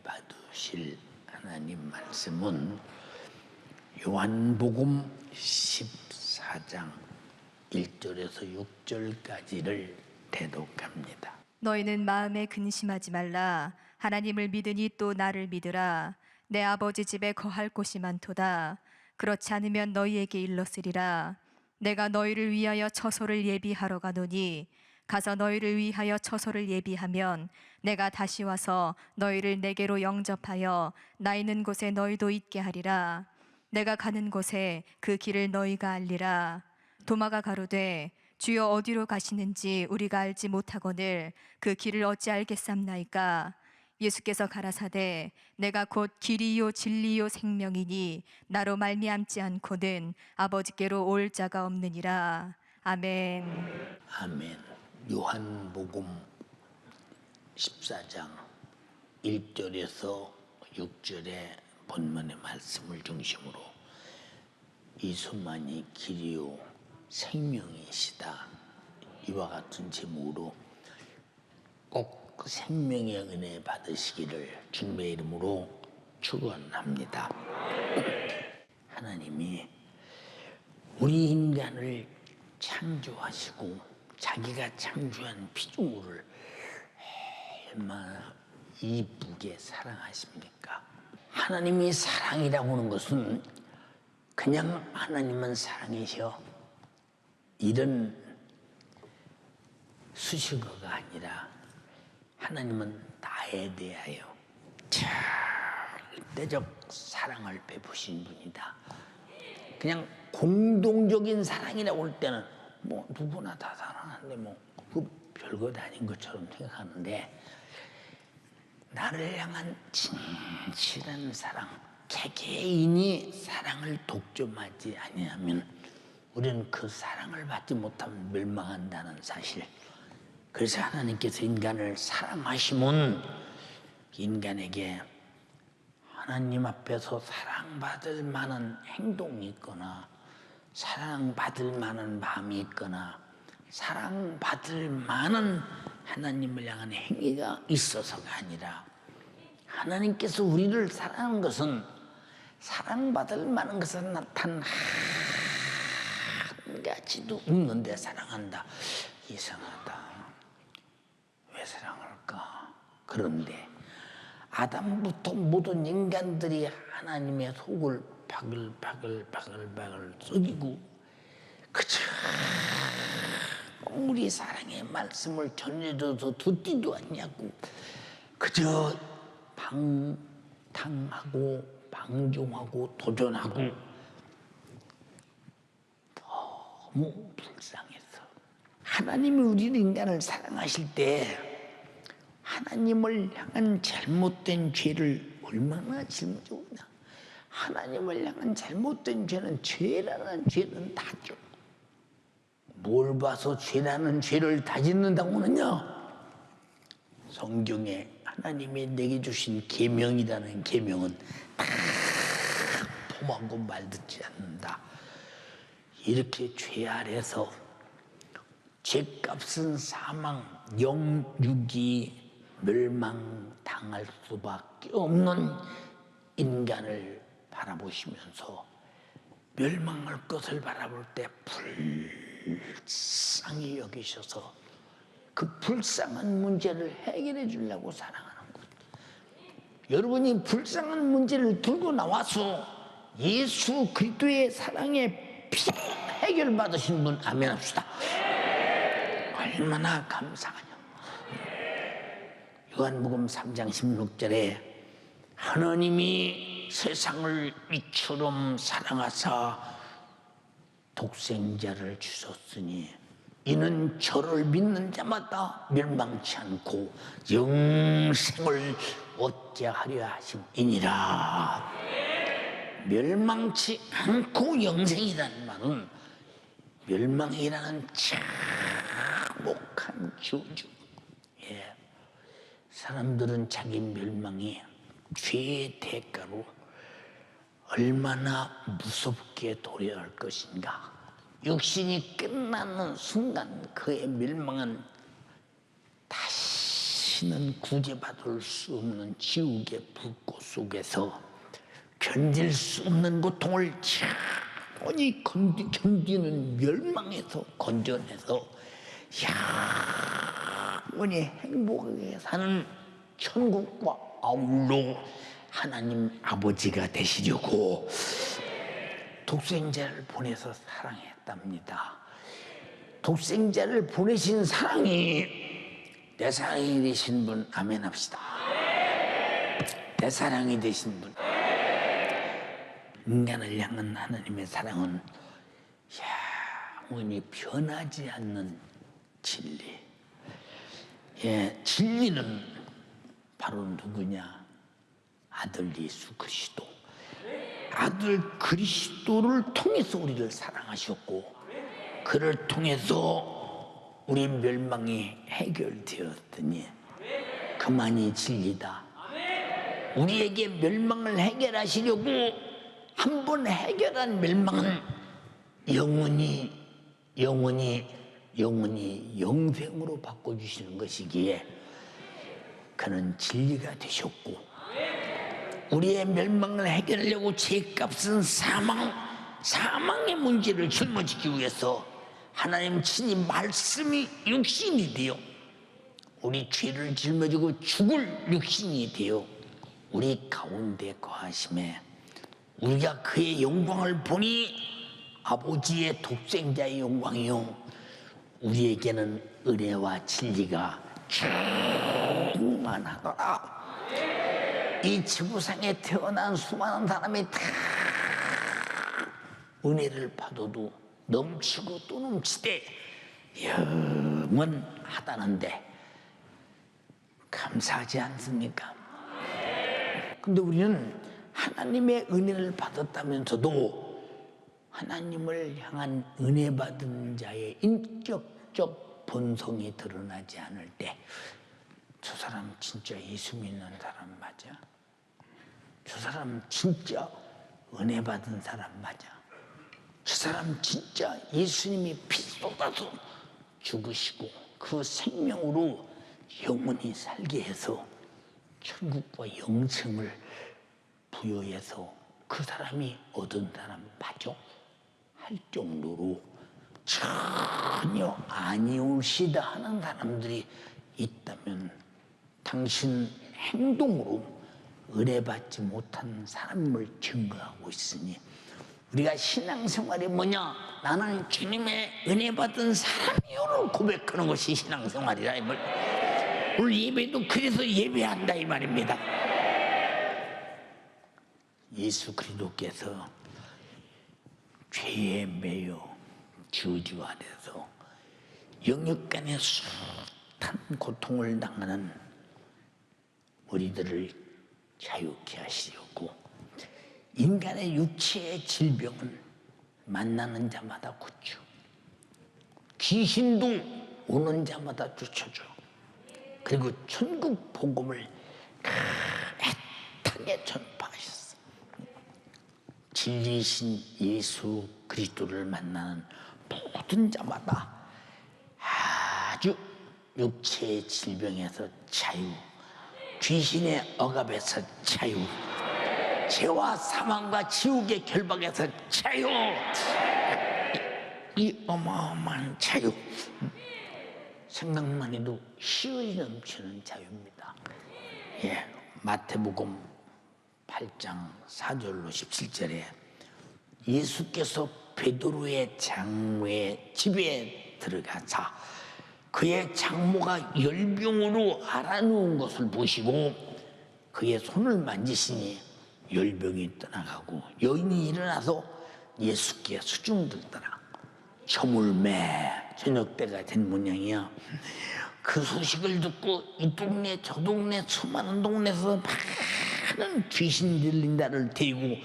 받으실 하나님 말씀은 요한복음 14장 1절에서 6절까지를 대독합니다. 너희는 마음에 근심하지 말라. 하나님을 믿으니 또 나를 믿으라. 내 아버지 집에 거할 곳이 많도다. 그렇지 않으면 너희에게 일렀으리라. 내가 너희를 위하여 처소를 예비하러 가노니 가서 너희를 위하여 처소를 예비하면 내가 다시 와서 너희를 내게로 영접하여 나 있는 곳에 너희도 있게 하리라. 내가 가는 곳에 그 길을 너희가 알리라. 도마가 가로되 주여 어디로 가시는지 우리가 알지 못하거늘 그 길을 어찌 알겠삼나이까. 예수께서 가라사대 내가 곧 길이요 진리요 생명이니 나로 말미암지 않고는 아버지께로 올 자가 없느니라. 아멘. 아멘. 요한복음 14장 1절에서 6절의 본문의 말씀을 중심으로 이수만이 길이요 생명이시다, 이와 같은 제목으로 꼭 그 생명의 은혜 받으시기를 주님의 이름으로 축원합니다. 하나님이 우리 인간을 창조하시고 자기가 창조한 피조물을 얼마나 이쁘게 사랑하십니까? 하나님이 사랑이라고 하는 것은 그냥 하나님은 사랑이셔 이런 수식어가 아니라 하나님은 나에 대하여 절대적 사랑을 베푸신 분이다. 그냥 공동적인 사랑이라고 할 때는 뭐 누구나 다 사랑하는데 뭐 그 별것 아닌 것처럼 생각하는데, 나를 향한 진실한 사랑, 개개인이 사랑을 독점하지 아니하면 우리는 그 사랑을 받지 못하면 멸망한다는 사실. 그래서 하나님께서 인간을 사랑하시면 인간에게 하나님 앞에서 사랑받을 만한 행동이 있거나 사랑받을 만한 마음이 있거나 사랑받을 만한 하나님을 향한 행위가 있어서가 아니라, 하나님께서 우리를 사랑하는 것은 사랑받을 만한 것을 나타난 한 가지도 없는데 사랑한다. 이상하다. 왜 사랑할까? 그런데 아담부터 모든 인간들이 하나님의 속을 바글바글 썩이고 그저 우리 사랑의 말씀을 전해줘서 듣지도 않냐고 그저 방탕하고 방종하고 도전하고 너무 불쌍해서, 하나님이 우리 인간을 사랑하실 때 하나님을 향한 잘못된 죄를 얼마나 짊어지구나. 하나님을 향한 잘못된 죄는 죄라는 죄는 다죠. 뭘 봐서 죄라는 죄를 다짓는다고 하느냐? 성경에 하나님이 내게 주신 계명이라는 계명은 다 포함하고 말 듣지 않는다. 이렇게 죄 아래서 죄값은 사망, 영육이 멸망당할 수밖에 없는 인간을 바라보시면서 멸망할 것을 바라볼 때 불쌍히 여기셔서 그 불쌍한 문제를 해결해 주려고 사랑하는 것. 여러분이 불쌍한 문제를 들고 나와서 예수 그리스도의 사랑에 피 해결받으신 분 아멘 합시다. 얼마나 감사하냐. 요한복음 3장 16절에 하나님이 세상을 이처럼 사랑하사 독생자를 주셨으니 이는 저를 믿는 자마다 멸망치 않고 영생을 얻게 하려 하심이니라. 멸망치 않고 영생이라는 말은 멸망이라는 참혹한 저주. 예. 사람들은 자기 멸망이 죄의 대가로 얼마나 무섭게 도래할 것인가. 육신이 끝나는 순간 그의 멸망은 다시 다시는 구제받을 수 없는 지옥의 불꽃 속에서 견딜 수 없는 고통을 영원히 견디는 멸망에서 건져내서 영원히 행복하게 사는 천국과 아울러 하나님 아버지가 되시려고 독생자를 보내서 사랑했답니다. 독생자를 보내신 사랑이 내 사랑이 되신 분 아멘 합시다. 내 사랑이 되신 분. 인간을 향한 하나님의 사랑은 영원히 변하지 않는 진리. 진리는 바로 누구냐? 아들 예수 그리스도. 아들 그리스도를 통해서 우리를 사랑하셨고 그를 통해서 우리 멸망이 해결되었더니 그만이 진리다. 우리에게 멸망을 해결하시려고 한 번 해결한 멸망은 영원히 영생으로 바꿔주시는 것이기에 그는 진리가 되셨고 우리의 멸망을 해결하려고 죄값은 사망의 문제를 짊어지기 위해서 하나님 친히 말씀이 육신이 되어 우리 죄를 짊어지고 죽을 육신이 되어 우리 가운데 거하심에 우리가 그의 영광을 보니 아버지의 독생자의 영광이요 우리에게는 은혜와 진리가 충만하더라. 이 지구상에 태어난 수많은 사람이 다 은혜를 받아도 넘치고 또 넘치되 영원하다는데 감사하지 않습니까? 근데 우리는 하나님의 은혜를 받았다면서도 하나님을 향한 은혜 받은 자의 인격적 본성이 드러나지 않을 때 저 사람 진짜 예수 믿는 사람 맞아? 저 사람 진짜 은혜 받은 사람 맞아? 저 사람 진짜 예수님이 피 쏟아서 죽으시고 그 생명으로 영원히 살게 해서 천국과 영생을 부여해서 그 사람이 얻은 사람 맞아? 할 정도로 전혀 아니올시다 하는 사람들이 있다면 당신 행동으로 은혜 받지 못한 사람을 증거하고 있으니 우리가 신앙생활이 뭐냐? 나는 주님의 은혜 받은 사람이요를 고백하는 것이 신앙생활이라 이 말. 오늘 예배도 그래서 예배한다 이 말입니다. 예수 그리스도께서 죄에 매여 저주 아래서 영육간의 숱한 고통을 당하는 우리들을 자유케 하시려고 인간의 육체의 질병은 만나는 자마다 고쳐 귀신도 오는 자마다 쫓아줘. 그리고 천국 복음을 애타게 전파하셨어. 진리이신 예수 그리스도를 만나는 모든 자마다 아주 육체의 질병에서 자유, 귀신의 억압에서 자유, 죄와 사망과 지옥의 결박에서 자유, 이 어마어마한 자유, 생각만 해도 희열이 넘치는 자유입니다. 마태복음 8장 4절로 17절에 예수께서 베드로의 장모의 집에 들어가사 그의 장모가 열병으로 앓아누운 것을 보시고 그의 손을 만지시니 열병이 떠나가고 여인이 일어나서 예수께 수중들더라. 저물매 저녁 때가 된 모양이야. 그 소식을 듣고 이 동네 저 동네 수많은 동네에서 많은 귀신 들린 자를 데리고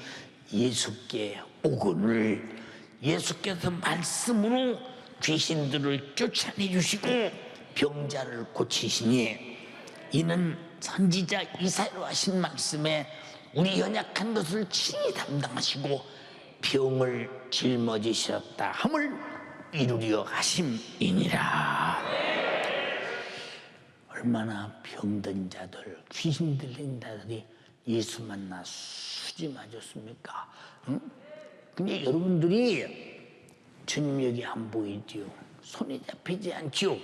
예수께 오거늘 예수께서 말씀으로 귀신들을 쫓아내 주시고 병자를 고치시니 이는 선지자 이사야로 하신 말씀에 우리 연약한 것을 친히 담당하시고 병을 짊어지셨다 함을 이루려 하심이니라. 얼마나 병든 자들, 귀신 들린 자들이 예수 만나 수지 맞았습니까? 응? 근데 여러분들이 주님 여기 안 보이지요. 손이 잡히지 않지요.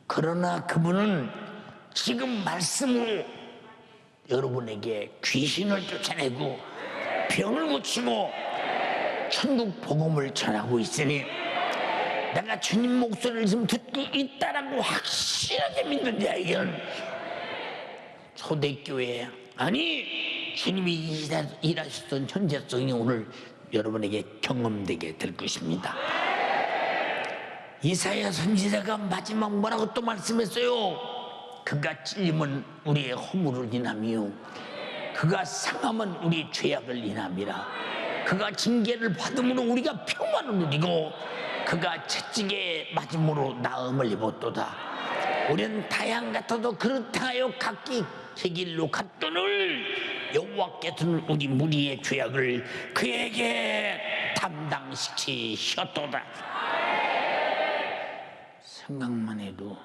그러나 그분은 지금 말씀으로 여러분에게 귀신을 쫓아내고 병을 고치고 천국 복음을 전하고 있으니 내가 주님 목소리를 지금 듣고 있다라고 확실하게 믿는 자에게는 초대교회, 아니 주님이 일하셨던 현재성이 오늘 여러분에게 경험되게 될 것입니다. 이사야 선지자가 마지막 뭐라고 또 말씀했어요? 그가 찔림은 우리의 허물을 인함이요 그가 상함은 우리 죄악을 인함이라. 그가 징계를 받음으로 우리가 평안을 누리고 그가 채찍에 맞음으로 나음을 입었도다. 우리는 다양 같아도 그렇다하여 각기 제 길로 갔더늘 여호와께서는 우리 무리의 죄악을 그에게 담당시키셨도다. 생각만 해도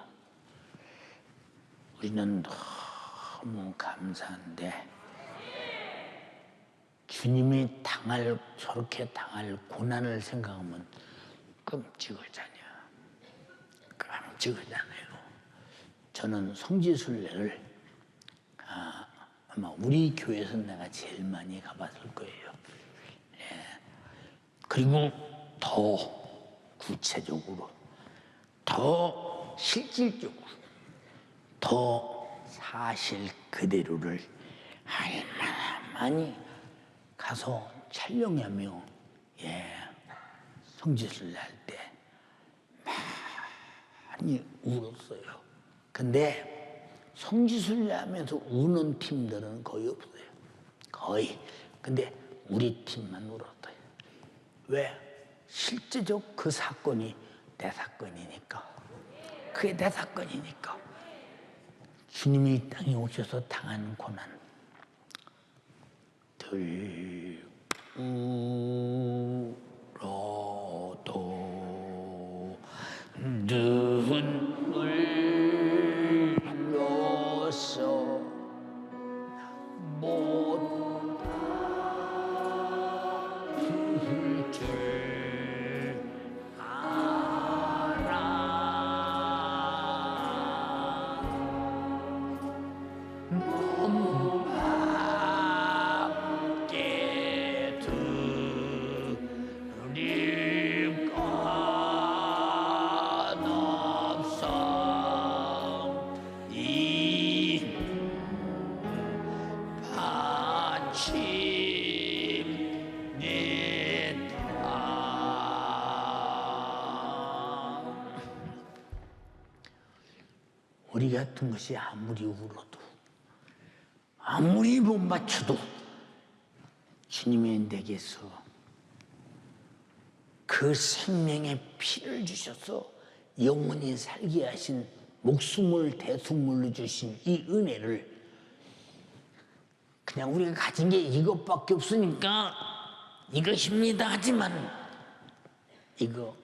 우리는 너무 감사한데 주님이 저렇게 당할 고난을 생각하면 끔찍하잖아요. 저는 성지순례를 아마 우리 교회에서 내가 제일 많이 가봤을 거예요. 예. 그리고 더 구체적으로, 더 실질적으로, 더 사실 그대로를 얼마나 많이 가서 촬영하며 성지순례 할 때 많이 울었어요. 근데 성지순례 하면서 우는 팀들은 거의 없어요. 거의. 근데 우리 팀만 울었어요. 왜? 실제적 그 사건이 내 사건이니까. 그게 내 사건이니까. 주님이 이 땅에 오셔서 당한 고난. 울어도 눈물 흘려서 못 풀 줄 알아. 함께 드릴까 없어 이 아침 내 우리 같은 것이 아무리 울어도 아무리 못 맞춰도 주님의 내게서 그 생명의 피를 주셔서 영원히 살게 하신 목숨을 대속물로 주신 이 은혜를 그냥 우리가 가진 게 이것밖에 없으니까 이것입니다 하지만 이거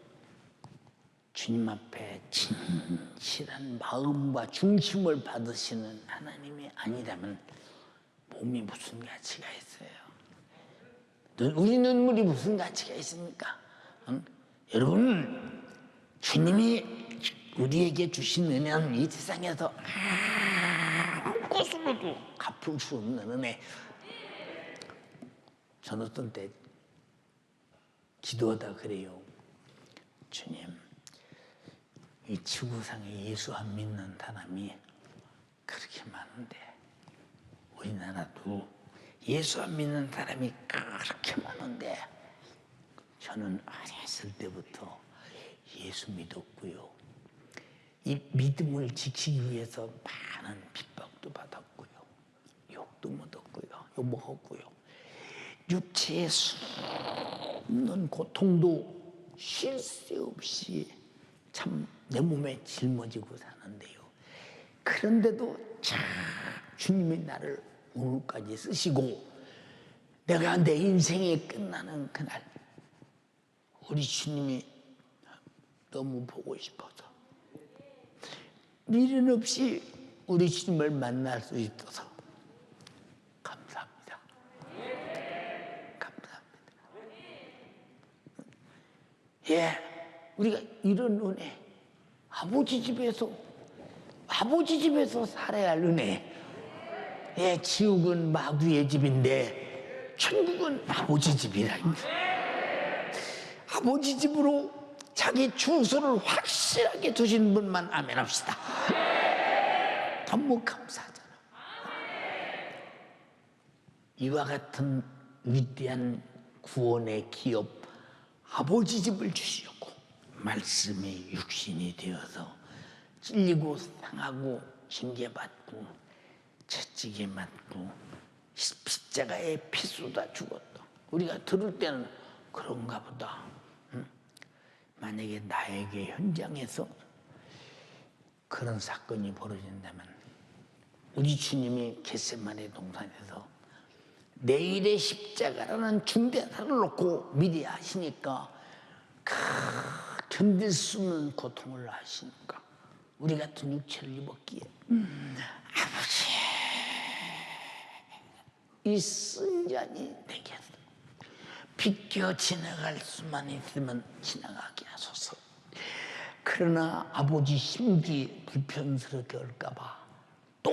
주님 앞에 진실한 마음과 중심을 받으시는 하나님이 아니라면 몸이 무슨 가치가 있어요? 우리 눈물이 무슨 가치가 있습니까? 응? 여러분, 주님이 우리에게 주신 은혜는 이 세상에서 아무것으로도 갚을 수 없는 은혜. 저는 어떤 때 기도하다 그래요. 주님, 이 지구상에 예수 안 믿는 사람이 그렇게 많은데 우리나라도 예수 안 믿는 사람이 그렇게 많은데 저는 어렸을 때부터 예수 믿었고요. 이 믿음을 지키기 위해서 많은 핍박도 받았고요. 욕도 먹었고요. 욕먹었고요. 육체의 수없는 고통도 쉴 새 없이 참 내 몸에 짊어지고 사는데요. 그런데도 참 주님이 나를 오늘까지 쓰시고 내가 내 인생이 끝나는 그날 우리 주님이 너무 보고 싶어서 미련 없이 우리 주님을 만날 수 있어서 감사합니다. 감사합니다. 예, 우리가 이런 은혜, 아버지 집에서 살아야 할 은혜. 예, 지옥은 마귀의 집인데 천국은 아버지 집이라. 아버지 집으로 자기 주소를 확실하게 두신 분만 아멘 합시다. 너무 감사하잖아. 이와 같은 위대한 구원의 기업, 아버지 집을 주시었고 말씀이 육신이 되어서 찔리고 상하고 징계받고 채찍에 맞고 십자가에 피 쏟아 죽었다. 우리가 들을 때는 그런가 보다. 만약에 나에게 현장에서 그런 사건이 벌어진다면 우리 주님이 겟세마네 동산에서 내일의 십자가라는 중대사를 놓고 미리 하시니까 견딜 수 없는 고통을 하시니까 우리 같은 육체를 입었기에 아버지 이 쓴잔이 내게서 비껴 지나갈 수만 있으면 지나가게 하소서. 그러나 아버지 심기 불편스럽게 할까봐 또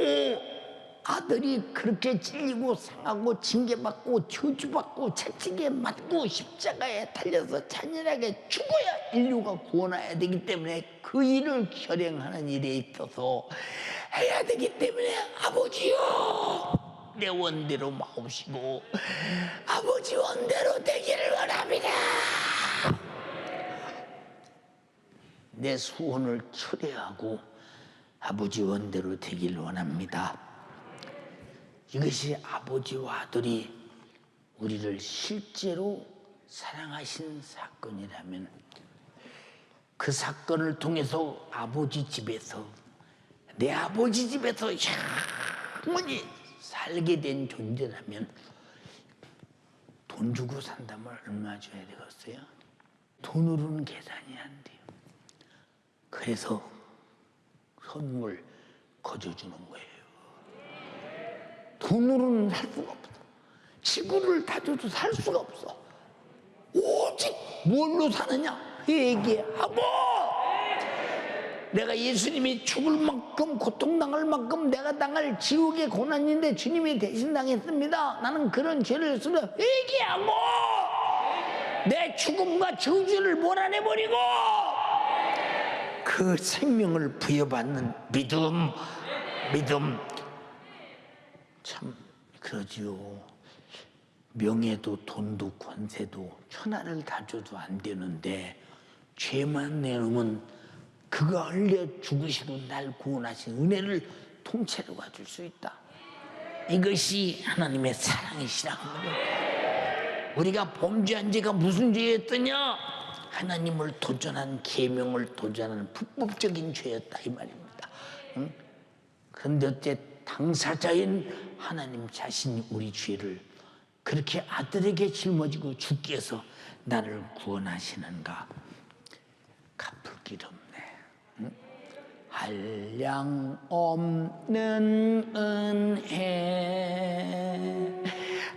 아들이 그렇게 찔리고 상하고 징계받고 저주받고 채찍에 맞고 십자가에 달려서 잔인하게 죽어야 인류가 구원해야 되기 때문에 그 일을 결행하는 일에 있어서 해야 되기 때문에 아버지요 내 원대로 마옵시고 아버지 원대로 되기를 원합니다. 내 소원을 철회하고 아버지 원대로 되기를 원합니다. 이것이 아버지와 아들이 우리를 실제로 사랑하신 사건이라면 그 사건을 통해서 아버지 집에서 내 아버지 집에서 영원히 살게 된 존재라면 돈 주고 산다면 얼마 줘야 되겠어요? 돈으로는 계산이 안 돼요. 그래서 선물 거저주는 거예요. 돈으로는 살 수가 없어. 지구를 다 줘도 살 수가 없어. 오직 뭘로 사느냐? 회개하고 내가 예수님이 죽을 만큼 고통당할 만큼 내가 당할 지옥의 고난인데 주님이 대신 당했습니다. 나는 그런 죄를 쓰려 회개하고 내 죽음과 저주를 몰아내버리고 그 생명을 부여받는 믿음 참 그러지요. 명예도 돈도 권세도 천하를 다 줘도 안 되는데 죄만 내놓으면 그거 흘려 죽으시고 날 구원하신 은혜를 통째로 가질 수 있다. 이것이 하나님의 사랑이시라는 거예요. 우리가 범죄한 죄가 무슨 죄였더냐? 하나님을 도전한 계명을 도전하는 불법적인 죄였다 이 말입니다. 그런데 어째 당사자인 하나님 자신이 우리 죄를 그렇게 아들에게 짊어지고 죽게 해서 나를 구원하시는가? 갚을 길 없네. 한량 없는 은혜,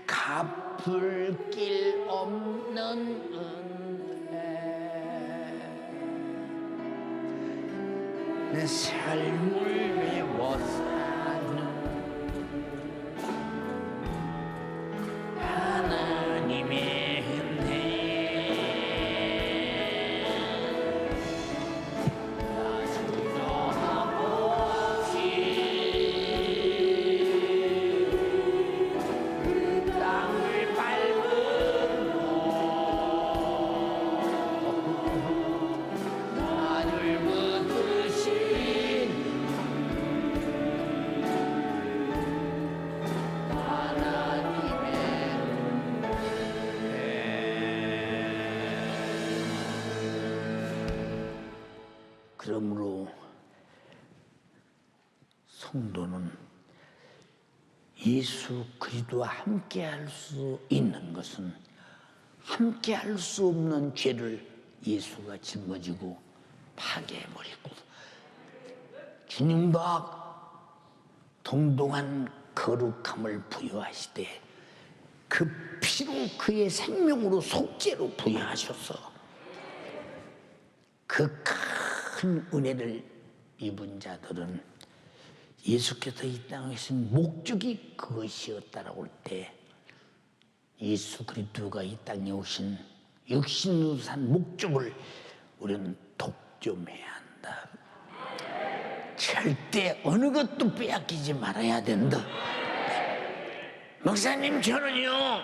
갚을 길 없는 은혜, 내 삶을 메워 사는 하나님의 은혜. 그러므로 성도는 예수 그리스도와 함께할 수 있는 것은 함께할 수 없는 죄를 예수가 짊어지고 파괴해버리고 주님과 동동한 거룩함을 부여하시되 그 피로 그의 생명으로 속죄로 부여하셔서 그 큰 은혜를 입은 자들은 예수께서 이 땅에 오신 목적이 그것이었다라고 할 때 예수 그리스도가 이 땅에 오신 육신으로 산 목적을 우리는 독점해야 한다. 절대 어느 것도 빼앗기지 말아야 된다. 목사님 저는요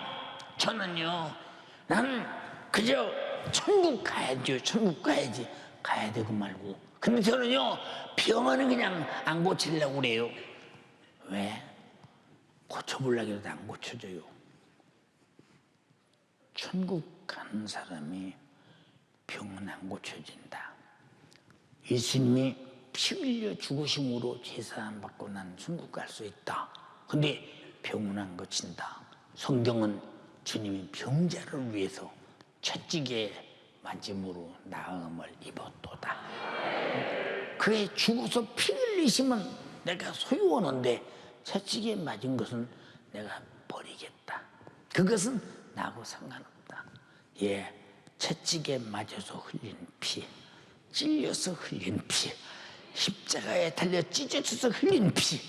나는 그저 천국 가야죠. 천국 가야지. 가야 되고 말고. 근데 저는요 병원은 그냥 안 고치려고 그래요. 왜? 고쳐보려고 해도 안 고쳐져요. 천국 가는 사람이 병은 안 고쳐진다. 예수님이 피 흘려 죽으심으로 제사함 받고 난 천국 갈 수 있다. 근데 병은 안 고친다. 성경은 주님이 병자를 위해서 채찍에 맞음으로 나음을 입었도다. 그에 죽어서 피 흘리시면 내가 소유하는데 채찍에 맞은 것은 내가 버리겠다. 그것은 나하고 상관없다. 예, 채찍에 맞아서 흘린 피, 찔려서 흘린 피, 십자가에 달려 찢어져서 흘린 피,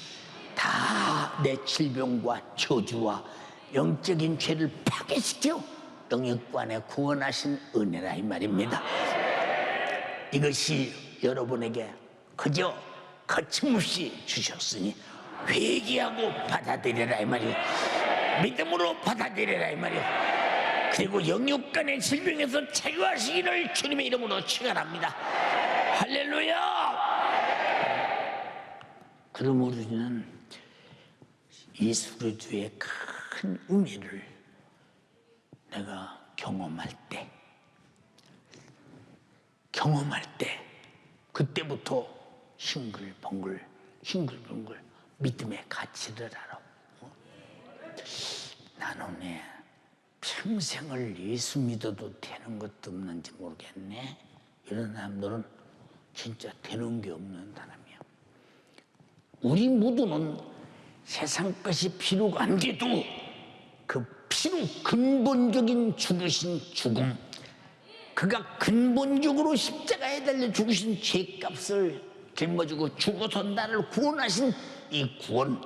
다 내 질병과 저주와 영적인 죄를 파괴시켜 영육관에 구원하신 은혜라 이 말입니다. 이것이 여러분에게 그저 거침없이 주셨으니 회개하고 받아들여라 이 말이요. 믿음으로 받아들여라 이 말이요. 그리고 영육간의 질병에서 자유하시기를 주님의 이름으로 축원합니다. 할렐루야. 그러므로 우리는 예수 그리스도의 큰 은혜를 내가 경험할 때 그때부터 싱글벙글 믿음의 가치를 알아. 나는 평생을 예수 믿어도 되는 것도 없는지 모르겠네. 이런 사람들은 진짜 되는 게 없는 사람이야. 우리 모두는 세상 것이 필요가 안 돼도 그 피로 근본적인 죽으신 죽음, 그가 근본적으로 십자가에 달려 죽으신 죄값을 짊어지고 죽어서 나를 구원하신 이 구원,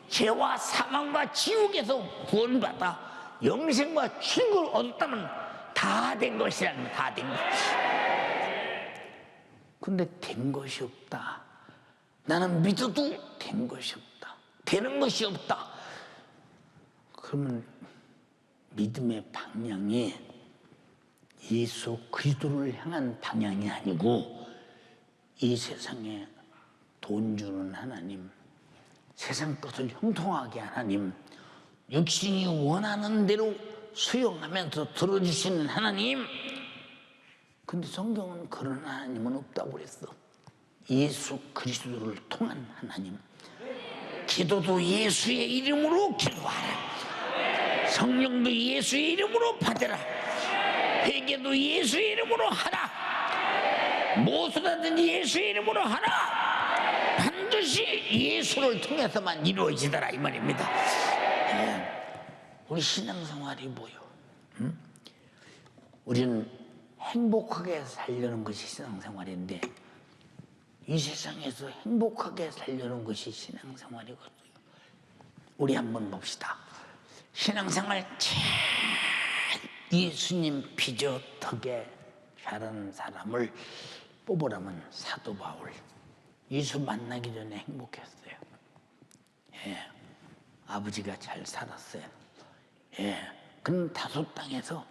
죄와 사망과 지옥에서 구원받아 영생과 천국을 얻었다면 다 된 것이라는 거야. 다 된 것. 근데 된 것이 없다. 나는 믿어도 된 것이 없다. 되는 것이 없다. 그러면 믿음의 방향이 예수 그리스도를 향한 방향이 아니고 이 세상에 돈 주는 하나님, 세상 것을 형통하게 하나님, 육신이 원하는 대로 수용하면서 들어주시는 하나님. 근데 성경은 그런 하나님은 없다고 그랬어. 예수 그리스도를 통한 하나님. 기도도 예수의 이름으로 기도하라. 성령도 예수의 이름으로 받으라. 회개도 예수의 이름으로 하라. 무엇이든지 예수의 이름으로 하라. 반드시 예수를 통해서만 이루어지더라 이 말입니다. 우리 신앙생활이 뭐요? 응? 우리는 행복하게 살려는 것이 신앙생활인데 이 세상에서 행복하게 살려는 것이 신앙생활이거든요. 우리 한번 봅시다. 신앙생활 잘 예수님 비젓하게 잘하는 사람을 뽑으라면 사도 바울. 예수 만나기 전에 행복했어요. 예, 아버지가 잘 살았어요. 예, 그는 다소 땅에서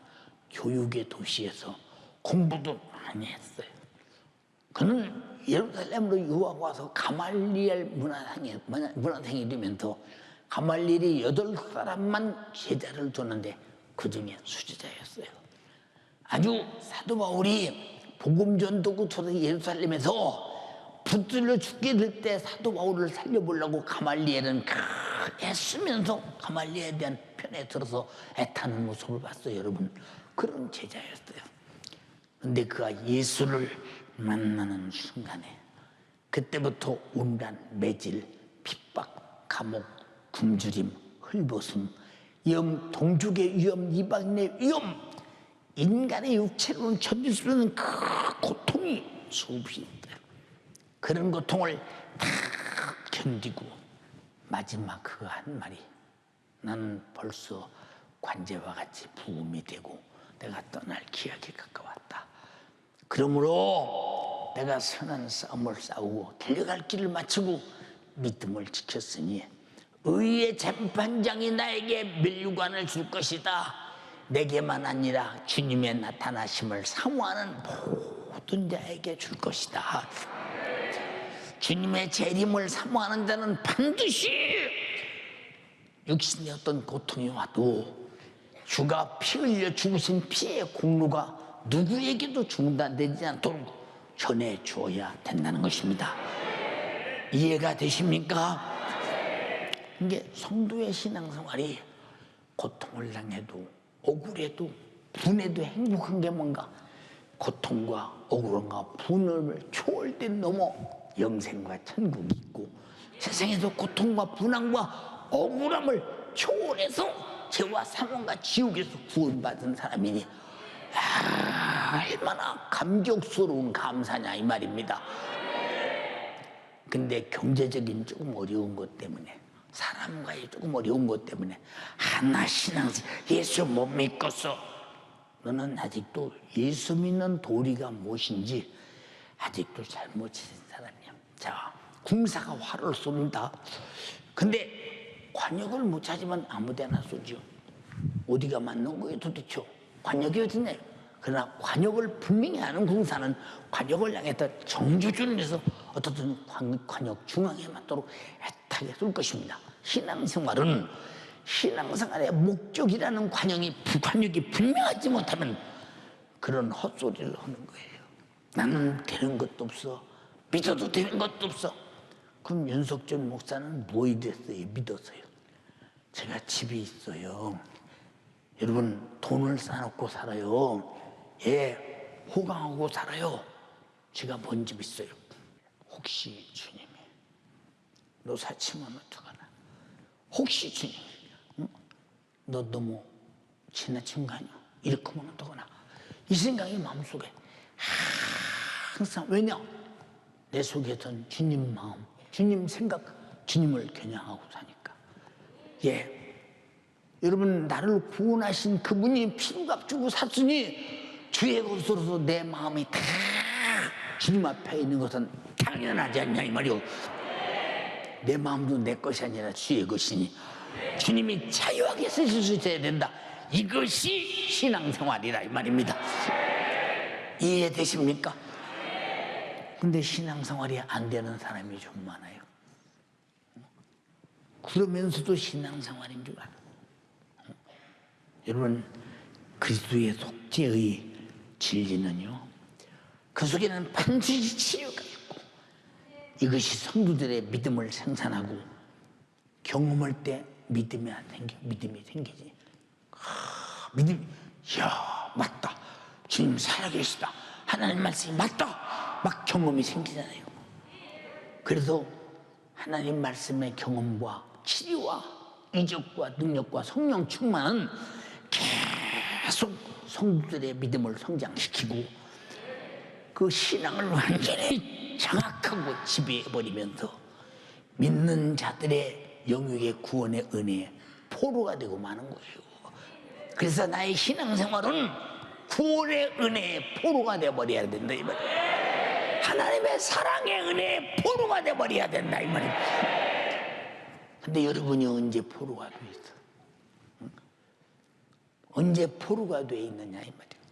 교육의 도시에서 공부도 많이 했어요. 그는 예루살렘으로 유학 와서 가말리엘 문화생이 되면서 가말리엘이 8사람만 제자를 뒀는데 그 중에 수제자였어요. 아주 사도 바울이 복음 전도구 초대 예루살렘에서 붙들려 죽게 될 때 사도 바울을 살려보려고 가말리엘은 애쓰면서 가말리엘에 대한 편에 들어서 애타는 모습을 봤어요. 여러분, 그런 제자였어요. 근데 그가 예수를 만나는 순간에 그때부터 온갖 매질, 핍박, 감옥, 굶주림, 헐벗음, 위험, 동족의 위험, 이방인의 위험, 인간의 육체로는 견딜 수 없는 그 고통이 수없이 있다. 그런 고통을 다 견디고 마지막 그 한 말이, 나는 벌써 관제와 같이 부음이 되고 내가 떠날 기약이 가까웠다. 그러므로 내가 선한 싸움을 싸우고 달려갈 길을 마치고 믿음을 지켰으니 의의 재판장이 나에게 면류관을 줄 것이다. 내게만 아니라 주님의 나타나심을 사모하는 모든 자에게 줄 것이다. 주님의 재림을 사모하는 자는 반드시 육신의 어떤 고통이 와도 주가 피 흘려 죽으신 피의 공로가 누구에게도 중단되지 않도록 전해주어야 된다는 것입니다. 이해가 되십니까? 이게 성도의 신앙생활이 고통을 당해도 억울해도 분해도 행복한 게 뭔가, 고통과 억울함과 분을 초월된 넘어 영생과 천국이 있고, 세상에서 고통과 분함과 억울함을 초월해서 죄와 사망과 지옥에서 구원받은 사람이니 얼마나 감격스러운 감사냐 이 말입니다. 근데 경제적인 조금 어려운 것 때문에, 사람과의 조금 어려운 것 때문에 하나 신앙생 예수 못 믿겠어. 너는 아직도 예수 믿는 도리가 무엇인지 아직도 잘못 찾은 사람이야. 자, 군사가 활을 쏩니다. 근데 관역을 못 찾으면 아무데나 쏘죠. 어디가 맞는 거예요 도대체? 관역이 어디냐? 그러나 관역을 분명히 아는 군사는 관역을 향해서 정조준에서 어떻든 관역 중앙에 맞도록 애타게 쏠 것입니다. 신앙생활은 신앙생활의 목적이라는 관역이 분명하지 못하면 그런 헛소리를 하는 거예요. 나는 되는 것도 없어. 믿어도 되는 것도 없어. 그럼 윤석준 목사는 뭐 이랬어요? 믿었어요. 제가 집이 있어요. 여러분, 돈을 쌓아놓고 살아요. 예, 호강하고 살아요. 제가 본 집 있어요. 혹시 주님이 너 사치면 어떡하나? 혹시 주님이 너 너무 지나친 거 아니야? 이렇게 하면 어떡하나? 이 생각이 마음속에 항상, 왜냐? 내 속에선 주님 마음, 주님 생각, 주님을 겨냥하고 사니까. 예, 여러분, 나를 구원하신 그분이 피값 주고 샀으니 주의 것으로서 내 마음이 다 주님 앞에 있는 것은 당연하지 않냐 이 말이오. 내 마음도 내 것이 아니라 주의 것이니 주님이 자유하게 쓰실 수 있어야 된다. 이것이 신앙생활이라 이 말입니다. 이해되십니까? 근데 신앙생활이 안 되는 사람이 좀 많아요. 그러면서도 신앙생활인 줄 알아. 여러분, 그리스도의 속죄의 진리는요, 그 속에는 반드시 치유가 있고, 이것이 성도들의 믿음을 생산하고 경험할 때 믿음이 생기지. 믿음이, 이야, 맞다. 주님 살아계시다. 하나님 말씀이 맞다. 막 경험이 생기잖아요. 그래서 하나님 말씀의 경험과 치유와 이적과 능력과 성령 충만은 계속 성도들의 믿음을 성장시키고 그 신앙을 완전히 장악하고 지배해버리면서 믿는 자들의 영육의 구원의 은혜에 포로가 되고 마는 거예요. 그래서 나의 신앙생활은 구원의 은혜의 포로가 되어버려야 된다 이 말이에요. 하나님의 사랑의 은혜의 포로가 되어버려야 된다 이 말이에요. 근데 여러분이 언제 포로가 돼 있어? 응? 언제 포로가 돼 있느냐 이 말이에요.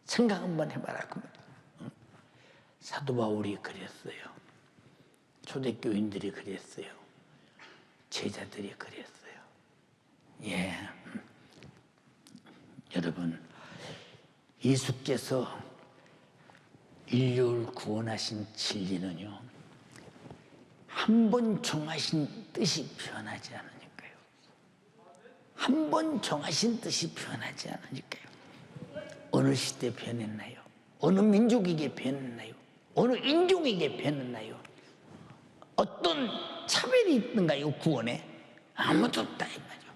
생각 한번 해봐라. 응? 사도 바울이 그랬어요. 초대교인들이 그랬어요. 제자들이 그랬어요. 예, 여러분, 예수께서 인류를 구원하신 진리는요, 한 번 정하신 뜻이 변하지 않으니까요. 한 번 정하신 뜻이 변하지 않으니까요. 어느 시대 변했나요? 어느 민족에게 변했나요? 어느 인종에게 변했나요? 어떤 차별이 있는가요? 구원에? 아무도 없다 이 말이요.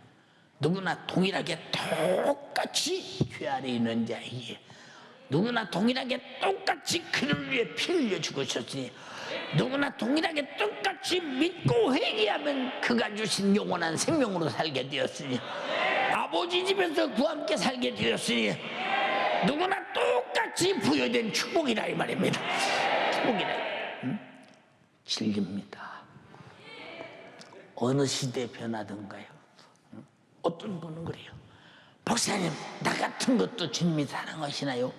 누구나 동일하게 똑같이 죄 아래 있는 자에게 누구나 동일하게 똑같이 그를 위해 피 흘려 죽으셨으니 누구나 동일하게 똑같이 믿고 회개하면 그가 주신 영원한 생명으로 살게 되었으니 아버지 집에서 그와 함께 살게 되었으니 누구나 똑같이 부여된 축복이라 이 말입니다. 축복이라. 진리입니다. 어느 시대에 변하던가요? 어떤 분은 그래요. 박사님, 나 같은 것도 주님이 사랑하시나요?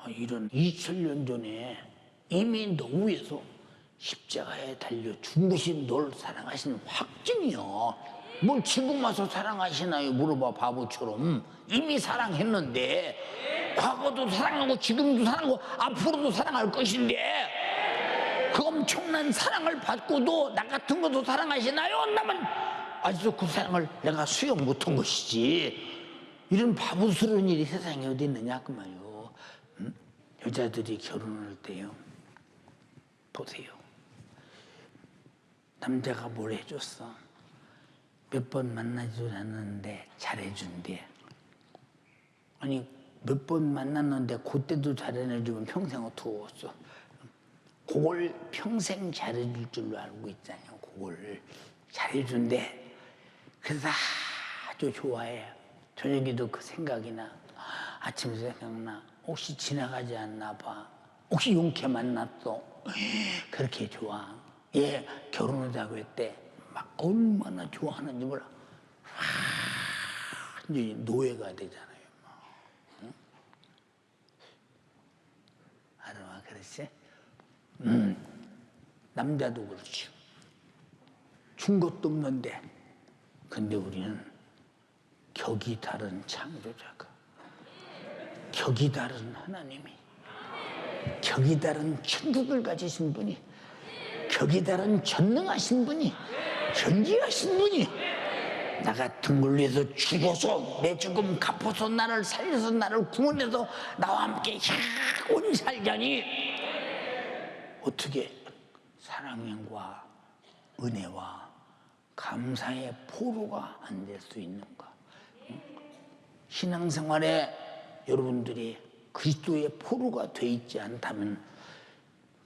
이런 2000년 전에 이미 너 위에서 십자가에 달려 죽으신 널 사랑하시는 확증이야. 뭘 지금 와서 사랑하시나요? 물어봐, 바보처럼. 이미 사랑했는데 과거도 사랑하고 지금도 사랑하고 앞으로도 사랑할 것인데 그 엄청난 사랑을 받고도 나 같은 것도 사랑하시나요? 나면 아직도 그 사랑을 내가 수용 못한 것이지. 이런 바보스러운 일이 세상에 어디 있느냐 그 말이요. 여자들이 결혼할 때요, 보세요. 남자가 뭘 해줬어? 몇 번 만나지도 않았는데 잘해준대. 아니 몇 번 만났는데 그때도 잘해주면 평생 어떻게 했어? 그걸 평생 잘해줄 줄로 알고 있잖아요. 그걸 잘해준대. 그래서 아주 좋아해. 저녁에도 그 생각이 나. 아침에 생각나. 혹시 지나가지 않나 봐. 혹시 용케 만났어. 그렇게 좋아. 얘 결혼하자고 했대. 막 얼마나 좋아하는지 몰라. 완전히 노예가 되잖아요. 응? 알아, 그렇지? 남자도 그렇지. 준 것도 없는데. 근데 우리는 격이 다른 창조자가, 격이 다른 하나님이, 격이 다른 천국을 가지신 분이, 격이 다른 전능하신 분이, 전지하신 분이 나 같은 걸 위해서 죽어서 내 죽음 갚아서 나를 살려서 나를 구원해서 나와 함께 영원히 살자니 어떻게 사랑과 은혜와 감사의 포로가 안 될 수 있는가? 신앙생활에 여러분들이 그리스도의 포로가 돼 있지 않다면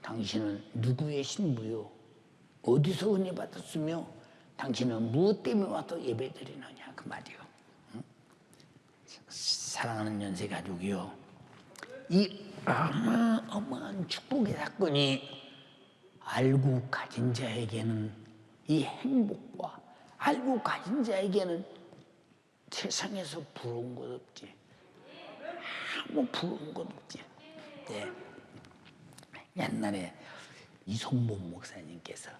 당신은 누구의 신부요? 어디서 은혜 받았으며 당신은 무엇 때문에 와서 예배드리느냐 그 말이요. 응? 사랑하는 연세 가족이요, 이 어마어마한 축복의 사건이 알고 가진 자에게는 이 행복과 알고 가진 자에게는 세상에서 부러운 것 없지. 아무 부러운 것 없지. 네. 옛날에 이성범 목사님께서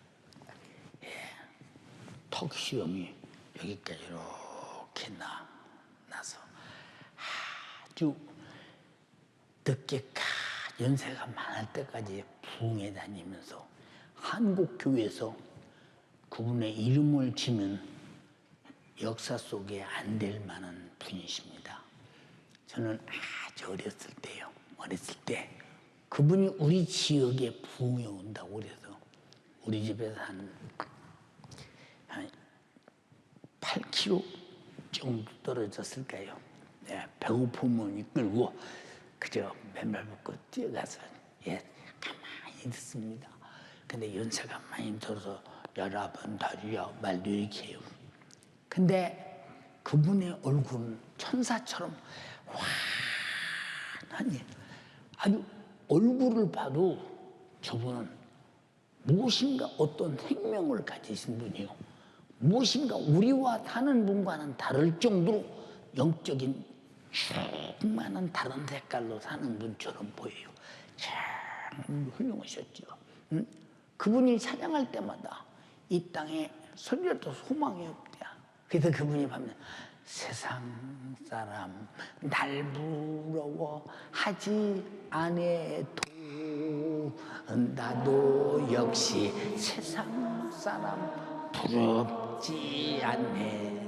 턱 시험이 여기까지 이렇게 나서 아주 늦게까지 연세가 많을 때까지 부흥회 다니면서 한국 교회에서 그분의 이름을 지면 역사 속에 안 될 만한 분이십니다. 저는 아주 어렸을 때요. 어렸을 때 그분이 우리 지역에 부흥회 온다고 그래서 우리 집에서 한 8km 정도 떨어졌을까요? 네, 배고픔을 이끌고 그저 맨발 벗고 뛰어가서 가만히 있습니다. 근데 연세가 많이 들어서 여러분 다리야 말도 이렇게 해요. 근데 그분의 얼굴은 천사처럼 환하니 아주 얼굴을 봐도 저분은 무엇인가 어떤 생명을 가지신 분이요. 무엇인가 우리와 사는 분과는 다를 정도로 영적인 충만한 다른 색깔로 사는 분처럼 보여요. 참 훌륭하셨죠. 응? 그분이 찬양할 때마다 이 땅에 설교도 소망이 없다. 그래서 그분이 하면 세상 사람 날 부러워하지 않아도 나도 역시 세상 사람 부럽지 않네.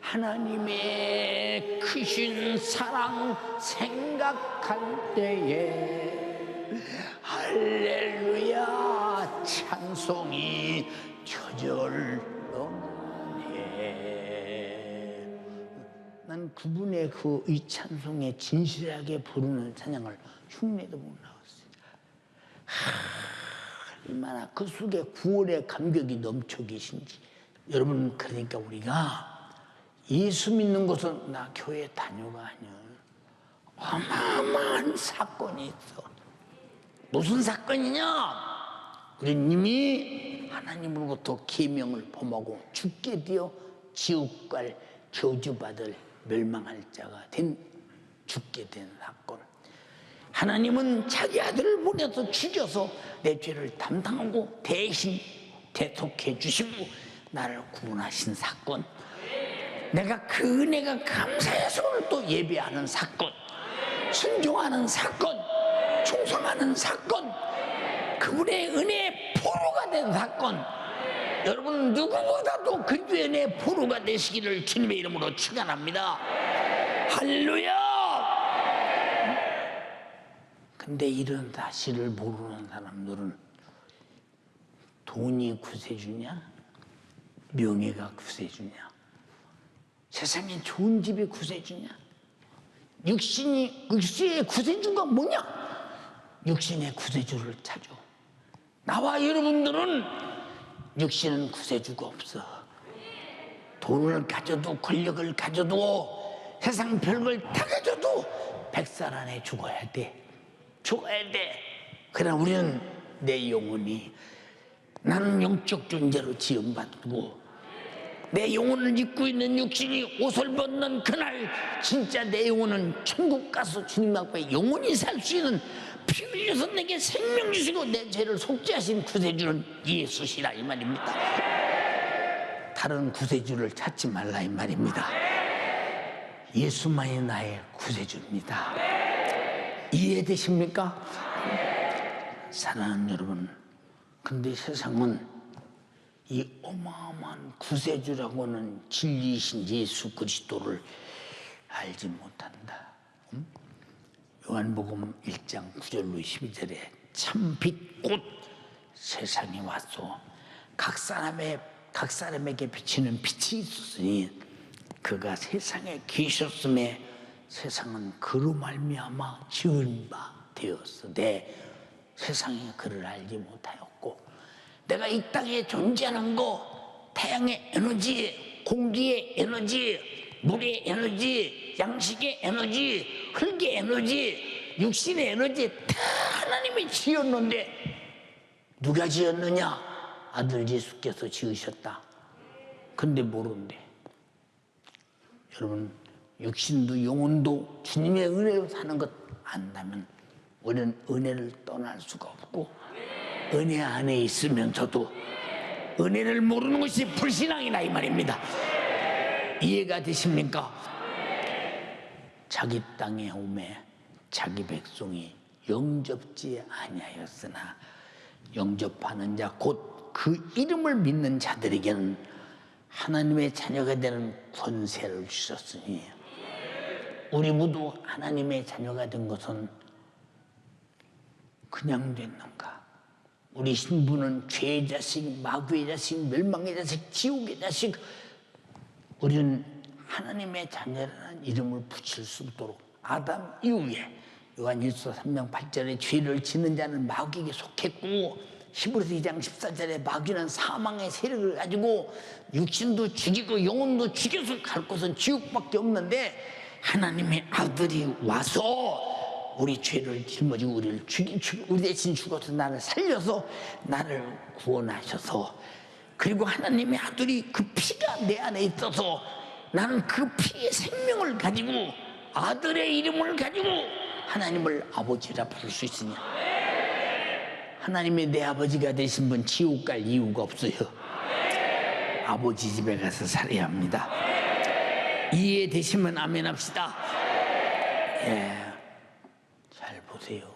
하나님의 크신 사랑 생각할 때에 할렐루야 찬송 찬송이 저절로 난 그분의 이 찬송에 진실하게 부르는 찬양을 흉내도 못 나왔어요. 얼마나 그 속에 구원의 감격이 넘쳐 계신지. 여러분, 그러니까 우리가 예수 믿는 것은 나 교회 다녀가 아니야. 어마어마한 사건이 있어. 무슨 사건이냐? 우리는 이미 하나님으로부터 계명을 범하고 죽게 되어 지옥 갈 저주받을 멸망할 자가 된 죽게 된 사건. 하나님은 자기 아들을 보내서 죽여서 내 죄를 담당하고 대신 대속해 주시고 나를 구원하신 사건. 내가 그 은혜가 감사해서 오늘 또 예배하는 사건, 순종하는 사건, 충성하는 사건, 그분의 은혜의 포로가 된 사건. 여러분, 누구보다도 그리스도의 은혜의 포로가 되시기를 주님의 이름으로 축원합니다. 할렐루야. 근데 이런 사실을 모르는 사람들은 돈이 구세주냐, 명예가 구세주냐, 세상에 좋은 집이 구세주냐, 육신의 구세주가 뭐냐? 육신의 구세주를 찾아. 나와 여러분들은 육신은 구세주가 없어. 돈을 가져도 권력을 가져도 세상 별걸 다 가져도 100살 안에 죽어야 돼. 죽어야 돼. 그러나 우리는 내 영혼이, 나는 영적 존재로 지음받고 내 영혼을 입고 있는 육신이 옷을 벗는 그날 진짜 내 영혼은 천국 가서 주님 앞에 영원히 살 수 있는 피 흘려서 내게 생명 주시고 내 죄를 속죄하신 구세주는 예수시라 이 말입니다. 다른 구세주를 찾지 말라 이 말입니다. 예수만이 나의 구세주입니다. 이해되십니까? 사랑하는 여러분, 근데 세상은 이 어마어마한 구세주라고는 진리이신 예수 그리스도를 알지 못한다. 요한복음 1장 9절로 12절에 참 빛 곧 세상에 왔소 각 사람에게 비치는 빛이 있었으니 그가 세상에 계셨음에 세상은 그로 말미암아 지은 바 되었으되 세상이 그를 알지 못하였고, 내가 이 땅에 존재하는 거, 태양의 에너지, 공기의 에너지, 물의 에너지, 양식의 에너지, 흙의 에너지, 육신의 에너지 다 하나님이 지었는데 누가 지었느냐? 아들 예수께서 지으셨다. 근데 모른대. 여러분, 육신도 영혼도 주님의 은혜로 사는 것 안다면 우리는 은혜를 떠날 수가 없고, 은혜 안에 있으면서도 은혜를 모르는 것이 불신앙이다 이 말입니다. 이해가 되십니까? 자기 땅에 오매 자기 백성이 영접지 아니하였으나 영접하는 자 곧 그 이름을 믿는 자들에게는 하나님의 자녀가 되는 권세를 주셨으니, 우리 모두 하나님의 자녀가 된 것은 그냥 됐는가? 우리 신부는 죄의 자식, 마귀의 자식, 멸망의 자식, 지옥의 자식. 우리는 하나님의 자녀라는 이름을 붙일 수 있도록 아담 이후에 요한일서 3장 8절에 죄를 짓는 자는 마귀에게 속했고, 히브리서 2장 14절에 마귀는 사망의 세력을 가지고 육신도 죽이고 영혼도 죽여서 갈 곳은 지옥밖에 없는데, 하나님의 아들이 와서 우리 죄를 짊어지고 우리를 우리 대신 죽어서 나를 살려서 나를 구원하셔서, 그리고 하나님의 아들이 그 피가 내 안에 있어서 나는 그 피의 생명을 가지고 아들의 이름을 가지고 하나님을 아버지라 부를 수 있으냐? 하나님의 내 아버지가 되신 분 지옥 갈 이유가 없어요. 아버지 집에 가서 살아야 합니다. 이해되시면 아멘 합시다. 예, 잘 보세요.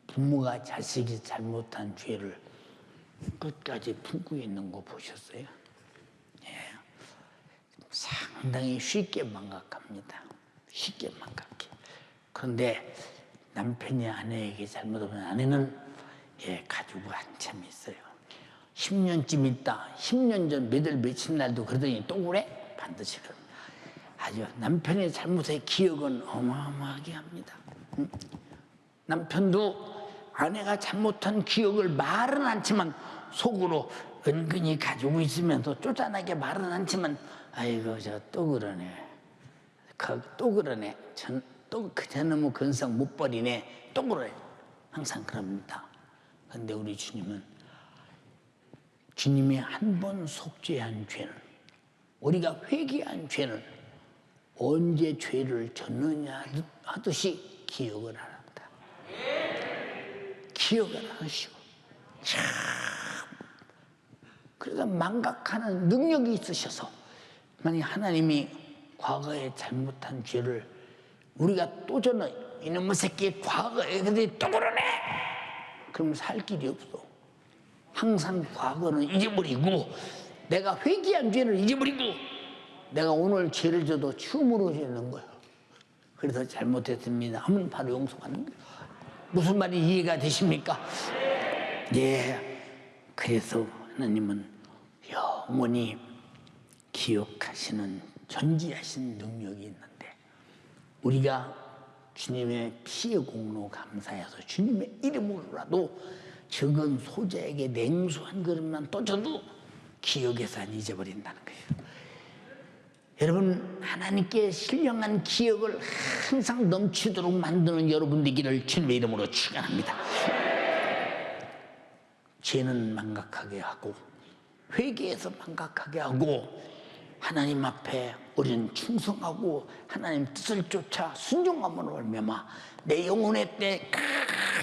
부모가 자식이 잘못한 죄를 끝까지 품고 있는 거 보셨어요? 예, 상당히 쉽게 망각합니다. 쉽게 망각해. 그런데 남편이 아내에게 잘못하면 아내는 가지고 한참 있어요. 10년쯤 있다, 10년 전 몇월 며칠 날도 그러더니 또 그래? 반드시 그럽니다. 아주 남편의 잘못의 기억은 어마어마하게 합니다. 남편도 아내가 잘못한 기억을 말은 않지만 속으로 은근히 가지고 있으면서 쪼잔하게 말은 않지만 아이고 저 또 그러네, 또 그러네, 또 그저놈의 근성 못 버리네, 또 그래, 항상 그럽니다. 그런데 우리 주님은 주님이 한 번 속죄한 죄는, 우리가 회개한 죄는 언제 죄를 졌느냐 하듯이 기억을 안 합니다. 기억을 안 하시고 참 그래서 망각하는 능력이 있으셔서 만약 하나님이 과거에 잘못한 죄를 우리가 또 저는 이놈의 새끼 과거에 근데 또 그러네, 그럼 살 길이 없어. 항상 과거는 잊어버리고 내가 회개한 죄를 잊어버리고 내가 오늘 죄를 져도 춤으로 짓는 거예요. 그래서 잘못했습니다 하면 바로 용서받는 거예요. 무슨 말이 이해가 되십니까? 예. 그래서 하나님은 영원히 기억하시는 전지하신 능력이 있는데 우리가 주님의 피의 공로 감사해서 주님의 이름으로라도 적은 소자에게 냉수 한 그릇만 떠줘도 기억에서 안 잊어버린다는 거예요. 여러분, 하나님께 신령한 기억을 항상 넘치도록 만드는 여러분 되기를 주님의 이름으로 축원합니다. 죄는 망각하게 하고 회개해서 망각하게 하고 하나님 앞에 우리는 충성하고 하나님 뜻을 쫓아 순종함으로 말미암아 내 영혼의 때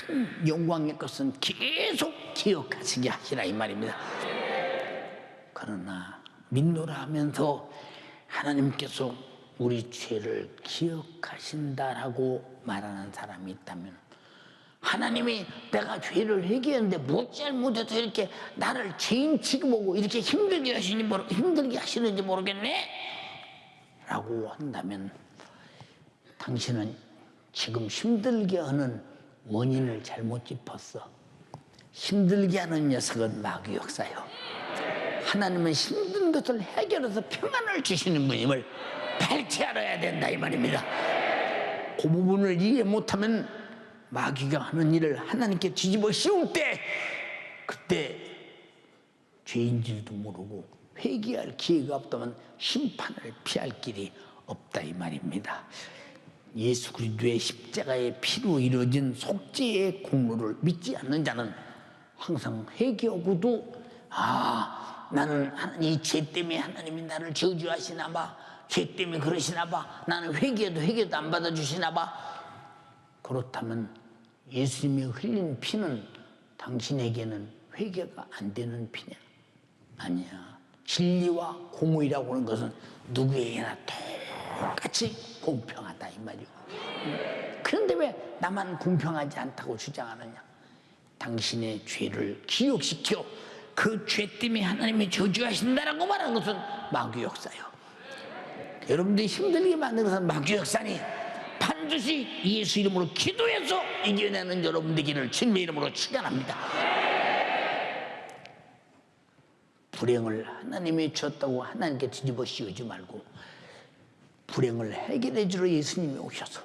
큰 영광의 것은 계속 기억하시게 하시라 이 말입니다. 그러나 믿노라 하면서 하나님께서 우리 죄를 기억하신다라고 말하는 사람이 있다면 하나님이 내가 죄를 회개했는데 뭐 잘못해서 이렇게 나를 죄인 취급하고 이렇게 힘들게 하시는지 모르겠네? 라고 한다면 당신은 지금 힘들게 하는 원인을 잘못 짚었어. 힘들게 하는 녀석은 마귀 역사요. 하나님은 힘든 것을 해결해서 평안을 주시는 분임을 밝히 알아야 된다 이 말입니다. 그 부분을 이해 못하면 마귀가 하는 일을 하나님께 뒤집어 씌울 때 그때 죄인지도 모르고 회개할 기회가 없다면 심판을 피할 길이 없다 이 말입니다. 예수 그리스도의 십자가의 피로 이루어진 속죄의 공로를 믿지 않는 자는 항상 회개하고도 나는 이 죄 때문에 하나님이 나를 저주하시나 봐, 죄 때문에 그러시나 봐, 나는 회개도 안 받아주시나 봐. 그렇다면 예수님이 흘린 피는 당신에게는 회개가 안 되는 피냐? 아니야. 진리와 공의라고 하는 것은 누구에게나 똑같이 공평하다 이 말이오. 그런데 왜 나만 공평하지 않다고 주장하느냐? 당신의 죄를 기억시켜 그 죄 때문에 하나님이 저주하신다라고 말하는 것은 마귀 역사요. 여러분들이 힘들게 만든 것은 마귀 역사니 반드시 예수 이름으로 기도해서 이겨내는 여러분 되기를 주님의 이름으로 축원합니다. 불행을 하나님이 주었다고 하나님께 뒤집어 씌우지 말고 불행을 해결해 주러 예수님이 오셔서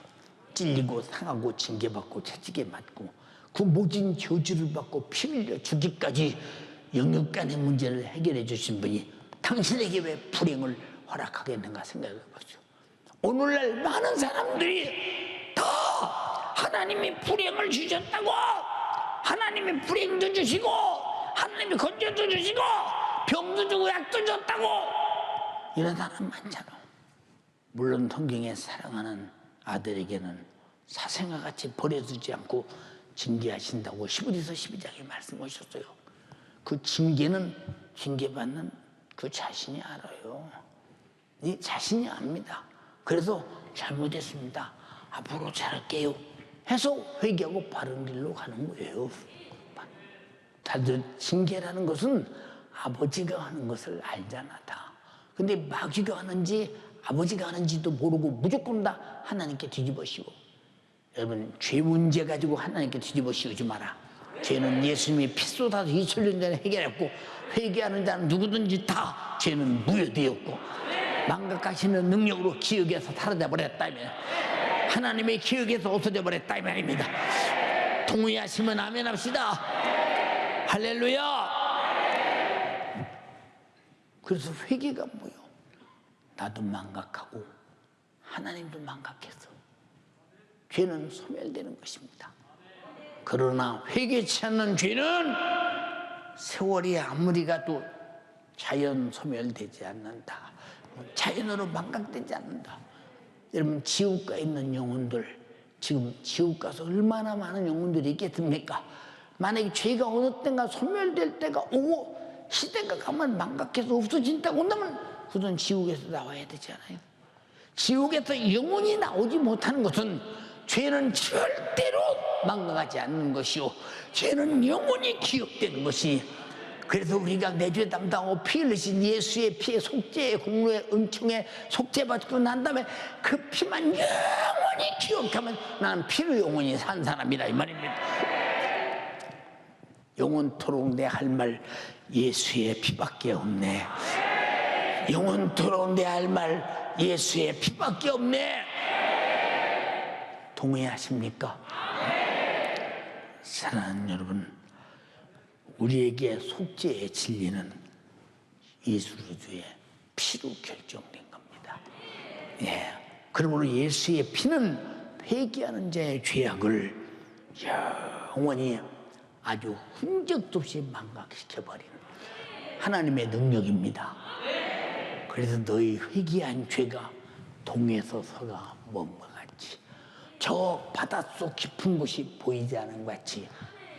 찔리고 상하고 징계받고 채찍에 맞고 그 모진 저주를 받고 피 흘려 죽기까지 영육간의 문제를 해결해 주신 분이 당신에게 왜 불행을 허락하겠는가 생각해 보죠. 오늘날 많은 사람들이 다 하나님이 불행을 주셨다고, 하나님이 불행도 주시고 하나님이 건져도 주시고 병도 주고 약도 줬다고 이런 사람 많잖아. 물론 성경에 사랑하는 아들에게는 사생아 같이 버려두지 않고 징계하신다고 히브리서 12장에 말씀하셨어요. 그 징계는 징계받는 그 자신이 알아요. 이 자신이 압니다. 그래서 잘못했습니다, 앞으로 잘할게요 해서 회개하고 바른 길로 가는 거예요. 다들 징계라는 것은 아버지가 하는 것을 알잖아 다. 근데 마귀가 하는지 아버지가 하는지도 모르고 무조건 다 하나님께 뒤집어 씌워. 여러분, 죄 문제 가지고 하나님께 뒤집어 씌우지 마라. 죄는 예수님이 피 쏟아서 2000년 전에 해결했고, 회개하는 자는 누구든지 다 죄는 무효되었고, 망각하시는 능력으로 기억에서 사라져 버렸다면, 하나님의 기억에서 없어져 버렸다 이 말입니다. 동의하시면 아멘 합시다. 할렐루야. 그래서 회개가 뭐요? 나도 망각하고 하나님도 망각해서 죄는 소멸되는 것입니다. 그러나 회개치 않는 죄는 세월이 아무리 가도 자연 소멸되지 않는다. 자연으로 망각되지 않는다. 여러분, 지옥가에 있는 영혼들, 지금 지옥 가서 얼마나 많은 영혼들이 있겠습니까? 만약에 죄가 어느 때가 소멸될 때가 오고 시대가 가면 망각해서 없어진다고 한다면 그건 지옥에서 나와야 되지 않아요? 지옥에서 영원히 나오지 못하는 것은 죄는 절대로 망각하지 않는 것이요, 죄는 영원히 기억되는 것이. 그래서 우리가 내 죄 담당하고 피 흘리신 예수의 피의 속죄의 공로의 은총에 속죄받고 난 다음에 그 피만 영원히 기억하면 나는 피로 영원히 산 사람이다 이 말입니다. 영원토록 내 할 말 예수의 피밖에 없네. 영원토록 내 할 말 예수의 피밖에 없네. 동의하십니까? 사랑하는 여러분, 우리에게 속죄의 진리는 예수 그리스도의 피로 결정된 겁니다. 예. 그러므로 예수의 피는 회개하는 자의 죄악을 영원히 아주 흔적도 없이 망각시켜버리는 하나님의 능력입니다. 그래서 너희 회개한 죄가 동에서 서가 먼것 같이, 저 바닷속 깊은 곳이 보이지 않은 것 같이,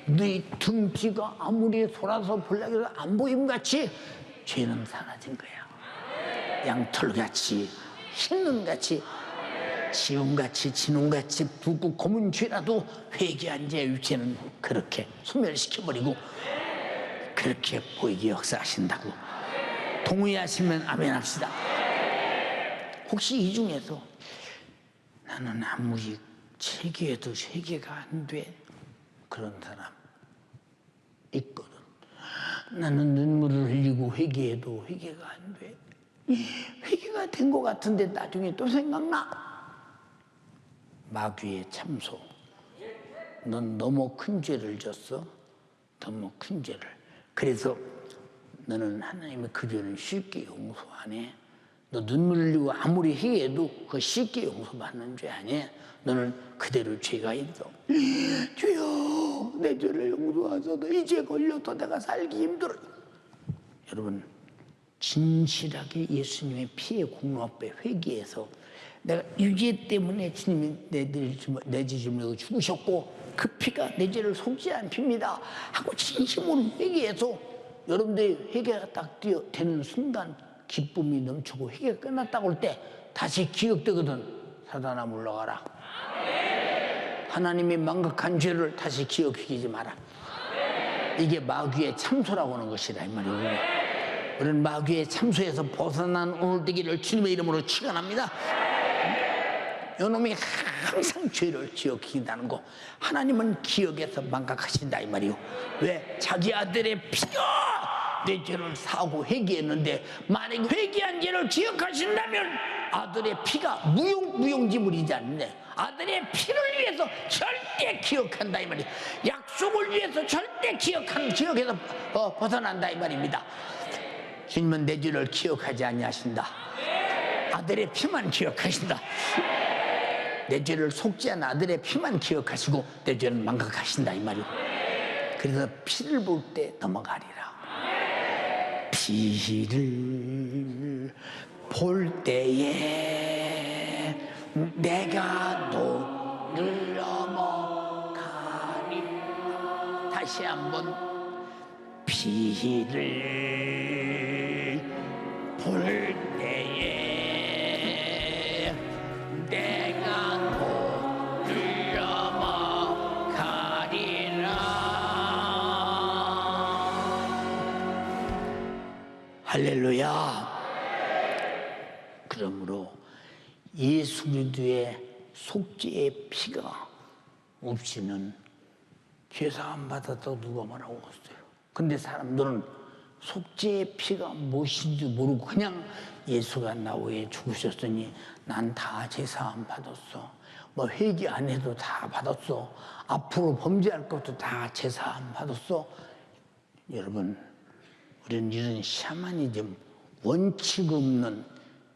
너희 등뒤가 아무리 돌아서 보려고 해도 안 보임 같이 죄는 사라진 거야. 양털같이, 흰눈같이, 지움같이, 진홍같이 붉고 검은 죄라도 회개한 자의 죄는 그렇게 소멸시켜버리고 그렇게 보이게 역사하신다고. 동의하시면 아멘 합시다. 혹시 이 중에서 나는 아무리 회개해도 회개가 안 돼, 그런 사람 있거든. 나는 눈물을 흘리고 회개해도 회개가 안 돼. 회개가 된 것 같은데 나중에 또 생각나. 마귀의 참소. 넌 너무 큰 죄를 졌어. 너무 큰 죄를. 그래서 너는 하나님의 그 죄는 쉽게 용서 안 해. 너 눈물 흘리고 아무리 회개해도 그거 쉽게 용서받는 죄 아니야. 너는 그대로 죄가 있어. 주여, 내 죄를 용서하소서. 이 죄 걸려도 내가 살기 힘들어. 여러분, 진실하게 예수님의 피의 공로 앞에 회개해서 내가 이 죄 때문에 주님이 내 죄를 죽으셨고 그 피가 내 죄를 속죄한 피입니다 하고 진심으로 회개해서, 여러분들이 회개가 딱 되는 순간 기쁨이 넘치고 회개가 끝났다고 할 때 다시 기억되거든. 사단아 물러가라. 하나님이 망각한 죄를 다시 기억시키지 마라. 이게 마귀의 참소라고 하는 것이다 이 말이에요. 우리는 마귀의 참소에서 벗어난 오늘 되기를 주님의 이름으로 축원합니다. 이놈이 항상 죄를 기억한다는 거, 하나님은 기억에서 망각하신다 이 말이요. 왜? 자기 아들의 피가 내 죄를 사고 회개했는데, 만약 회개한 죄를 기억하신다면 아들의 피가 무용지물이지 않네. 아들의 피를 위해서 절대 기억한다 이 말이에요. 약속을 위해서 절대 기억에서 벗어난다 이 말입니다. 주님은 내 죄를 기억하지 아니하신다. 아들의 피만 기억하신다. 내 죄를 속죄한 아들의 피만 기억하시고 내 죄는 망각하신다 이 말이에요. 그래서 피를 볼 때 넘어가리라. 피를 볼 때에 내가 너를 넘어가리라. 다시 한번, 피를 볼 때에 내가 너를 넘어가리라. 할렐루야. 그러므로 예수 그리스도의 속죄의 피가 없이는 죄사 안 받았다고 누가 뭐라고 했어요. 근데 사람들은 속죄의 피가 무엇인지 모르고 그냥 예수가 나 위해 죽으셨으니 난 다 제사 안 받았어. 뭐 회개 안 해도 다 받았어. 앞으로 범죄할 것도 다 제사 안 받았어. 여러분, 우리는 이런 샤머니즘, 원칙 없는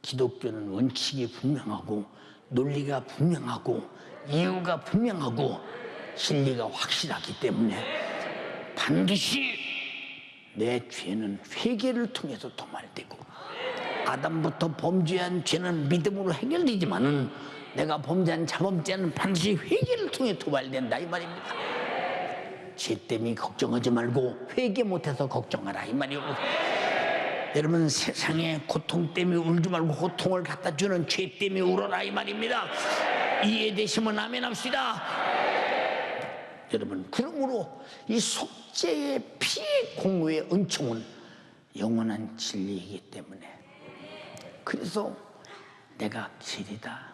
기독교는 원칙이 분명하고 논리가 분명하고 이유가 분명하고 진리가 확실하기 때문에 반드시 내 죄는 회개를 통해서 도말되고 아담부터 범죄한 죄는 믿음으로 해결되지만은 내가 범죄한 자범죄는 반드시 회개를 통해 도말된다 이 말입니다. 죄 때문에 걱정하지 말고 회개 못해서 걱정하라 이 말이에요. 여러분, 세상에 고통 때문에 울지 말고 고통을 갖다 주는 죄 때문에 울어라 이 말입니다. 이해되시면 아멘 합시다. 여러분, 그러므로 이 속죄의 피의 공로의 은총은 영원한 진리이기 때문에, 그래서 내가 길이다.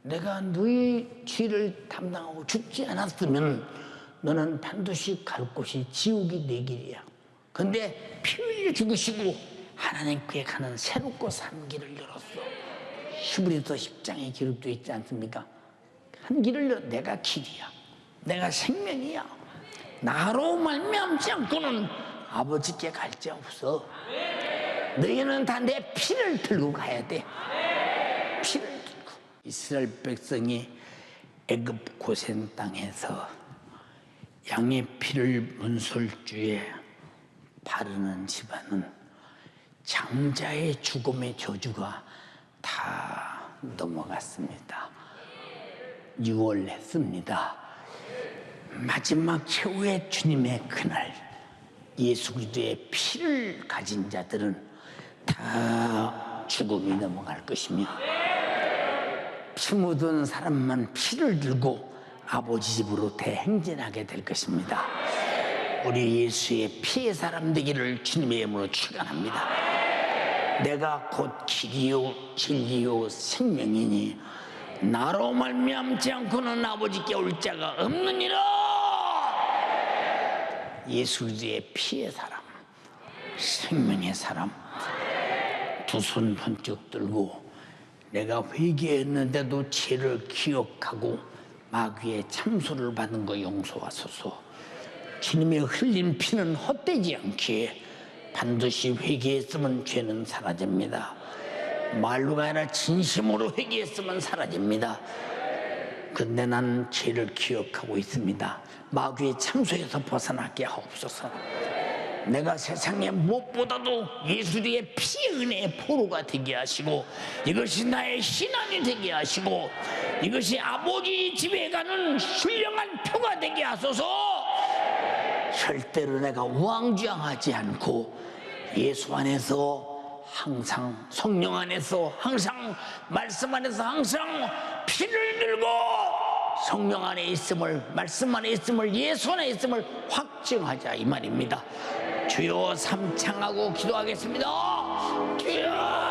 내가 너희 죄를 담당하고 죽지 않았으면 너는 반드시 갈 곳이 지옥이 내 길이야. 근데 피 흘려 죽으시고 하나님께 가는 새롭고 산 길을 열었어. 히브리서 10장에 기록되어 있지 않습니까? 한 길을 열어. 내가 길이야. 내가 생명이야. 나로 말미암지 않고는 아버지께 갈 자 없어. 너희는 다 내 피를 들고 가야 돼. 피를 들고. 이스라엘 백성이 애굽 고센 땅에서 양의 피를 문설주에 바르는 집안은 장자의 죽음의 저주가 다 넘어갔습니다. 유월했습니다. 마지막 최후의 주님의 그날, 예수 그리스도의 피를 가진 자들은 다 죽음이 넘어갈 것이며 피 묻은 사람만 피를 들고 아버지 집으로 대행진하게 될 것입니다. 우리 예수의 피의 사람 되기를 주님의 이름으로 축원합니다. 내가 곧 길이요 진리요 생명이니 나로 말미암지 않고는 아버지께 올 자가 없느니라. 예수 그리스도의 피의 사람, 생명의 사람, 두 손 번쩍 들고 내가 회개했는데도 죄를 기억하고 마귀의 참소를 받은 거 용서하소서. 주님의 흘린 피는 헛되지 않기에 반드시 회개했으면 죄는 사라집니다. 말로가 아니라 진심으로 회개했으면 사라집니다. 근데 난 죄를 기억하고 있습니다. 마귀의 참소에서 벗어나게 하옵소서. 내가 세상에 무엇보다도 예수의 피의 은혜의 포로가 되게 하시고 이것이 나의 신앙이 되게 하시고 이것이 아버지 집에 가는 훌륭한 표가 되게 하소서. 절대로 내가 우왕좌왕하지 않고 예수 안에서 항상, 성령 안에서 항상, 말씀 안에서 항상 피를 들고 성령 안에 있음을, 말씀 안에 있음을, 예수 안에 있음을 확증하자 이 말입니다. 주여 삼창하고 기도하겠습니다. 주여.